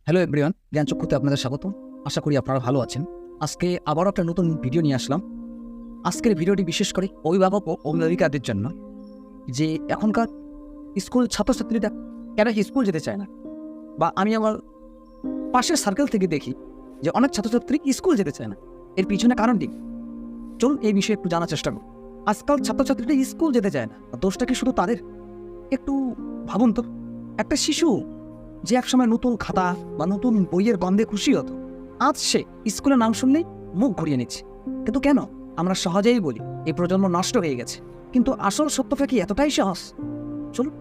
Hello everyone, জ্ঞানচক্ষুতে আপনাদের স্বাগত। আশা করি আপনারা ভালো আছেন। আজকে আবারও একটা নতুন ভিডিও নিয়ে আসলাম। আজকের ভিডিওটি বিশেষ করে অভিভাবক ও অভিভাবিকাদের জন্য, যে এখনকার স্কুল ছাত্রছাত্রীরা কেন স্কুল যেতে চায় না, বা আমি আমার পাশের সার্কেল থেকে দেখি যে অনেক ছাত্রছাত্রী স্কুল যেতে চায় না। এর পিছনে কারণটি চলুন এই বিষয়ে একটু জানার চেষ্টা করুন। আজকাল ছাত্রছাত্রীরা স্কুল যেতে চায় না, দোষটা কি শুধু তাদের? একটু ভাবুন তো, একটা শিশু যে একসময় নতুন খাতা বা নতুন বইয়ের গন্ধে খুশি হতো, আজ সে স্কুলের নাম শুনলেই মুখ ঘুরিয়ে নিচ্ছে। কিন্তু কেন? আমরা সহজেই বলি এই প্রজন্ম নষ্ট হয়ে গেছে, কিন্তু আসল সত্যটা কি এতটাই সহজ? চলুন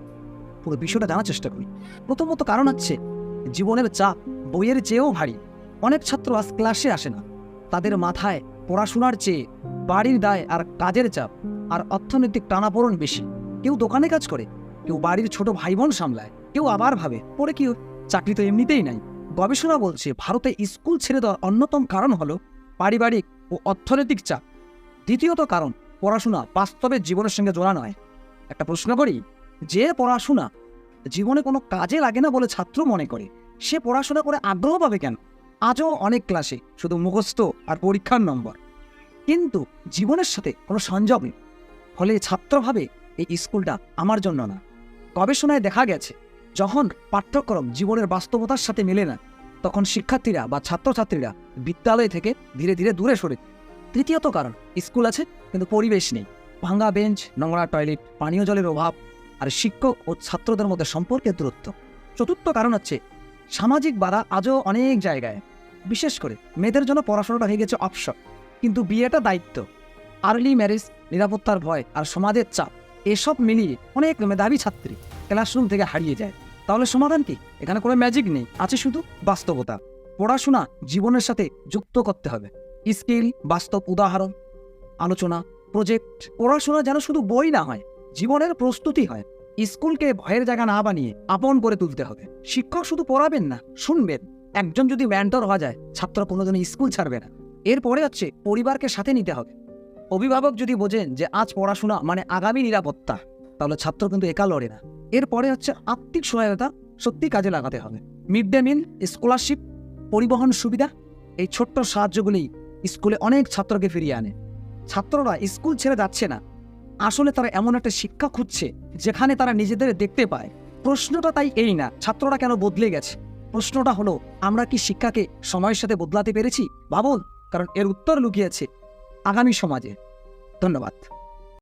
পুরো বিষয়টা জানার চেষ্টা করি। প্রথমত কারণ হচ্ছে জীবনের চাপ বইয়ের চেয়েও ভারী। অনেক ছাত্র আজ ক্লাসে আসে না, তাদের মাথায় পড়াশোনার চেয়ে বাড়ির দায় আর কাজের চাপ আর অর্থনৈতিক টানাপোড়েন বেশি। কেউ দোকানে কাজ করে, কেউ বাড়ির ছোট ভাই বোন সামলায়, কেউ আবার ভাবে পরে কি চাকরি তো এমনিতেই নাই। গবেষণা বলছে ভারতে স্কুল ছেড়ে দেওয়ার অন্যতম কারণ হলো পারিবারিক ও অর্থনৈতিক চাপ। দ্বিতীয়ত কারণ পড়াশোনা বাস্তবের জীবনের সঙ্গে জোড়া নয়। একটা প্রশ্ন করি, যে পড়াশোনা জীবনে কোনো কাজে লাগে না বলে ছাত্র মনে করে, সে পড়াশোনা করে আগ্রহ পাবে কেন? আজও অনেক ক্লাসে শুধু মুখস্থ আর পরীক্ষার নম্বর, কিন্তু জীবনের সাথে কোনো সংযোগ নেই। ফলে ছাত্র ভাবে এই স্কুলটা আমার জন্য না। গবেষণায় দেখা গেছে যখন পাঠ্যক্রম জীবনের বাস্তবতার সাথে মেলে না, তখন শিক্ষার্থীরা বা ছাত্রছাত্রীরা বিদ্যালয় থেকে ধীরে ধীরে দূরে সরে যায়। তৃতীয়ত কারণ স্কুল আছে কিন্তু পরিবেশ নেই। ভাঙা বেঞ্চ, নোংরা টয়লেট, পানীয় জলের অভাব আর শিক্ষক ও ছাত্রদের মধ্যে সম্পর্কের দূরত্ব। চতুর্থ কারণ হচ্ছে সামাজিক বাধা আজও অনেক জায়গায়। বিশেষ করে মেয়েদের জন্য পড়াশোনাটা হয়ে গেছে অপশন, কিন্তু বিয়েটা দায়িত্ব। আর্লি ম্যারেজ, নিরাপত্তার ভয় আর সমাজের চাপ, এসব মিলিয়ে অনেক মেধাবী ছাত্রী ক্লাসরুম থেকে হারিয়ে যায়। তাহলে সমাধান কি? এখানে কোনো ম্যাজিক নেই, আছে শুধু বাস্তবতা। পড়াশোনা জীবনের সাথে যুক্ত করতে হবে। স্কিল, বাস্তব উদাহরণ, আলোচনা, প্রজেক্ট। পড়াশোনা যেন শুধু বই না হয়, জীবনের প্রস্তুতি হয়। স্কুলকে ভয়ের জায়গা না বানিয়ে আপন করে তুলতে হবে। শিক্ষক শুধু পড়াবেন না, শুনবেন। একজন যদি মেন্টর হওয়া যায়, ছাত্র কোনোদিনও স্কুল ছাড়বে না। এরপরে হচ্ছে পরিবারকে সাথে নিতে হবে। অভিভাবক যদি বোঝেন যে আজ পড়াশোনা মানে আগামী নিরাপত্তা, তাহলে ছাত্র কিন্তু একা লড়ে না। এরপরে হচ্ছে আর্থিক সহায়তা সত্যি কাজে লাগাতে হবে। মিড ডে মিল, স্কলারশিপ, পরিবহন সুবিধা, এই ছোট্ট সাহায্যগুলি স্কুলে অনেক ছাত্রকে ফিরিয়ে আনে। ছাত্ররা স্কুল ছেড়ে যাচ্ছে না, আসলে তারা এমন একটা শিক্ষা খুঁজছে যেখানে তারা নিজেদের দেখতে পায়। প্রশ্নটা তাই এই না ছাত্ররা কেন বদলে গেছে, প্রশ্নটা হলো আমরা কি শিক্ষাকে সময়ের সাথে বদলাতে পেরেছি? ভাবুন, কারণ এর উত্তর লুকিয়েছে আগামী সমাজে। ধন্যবাদ।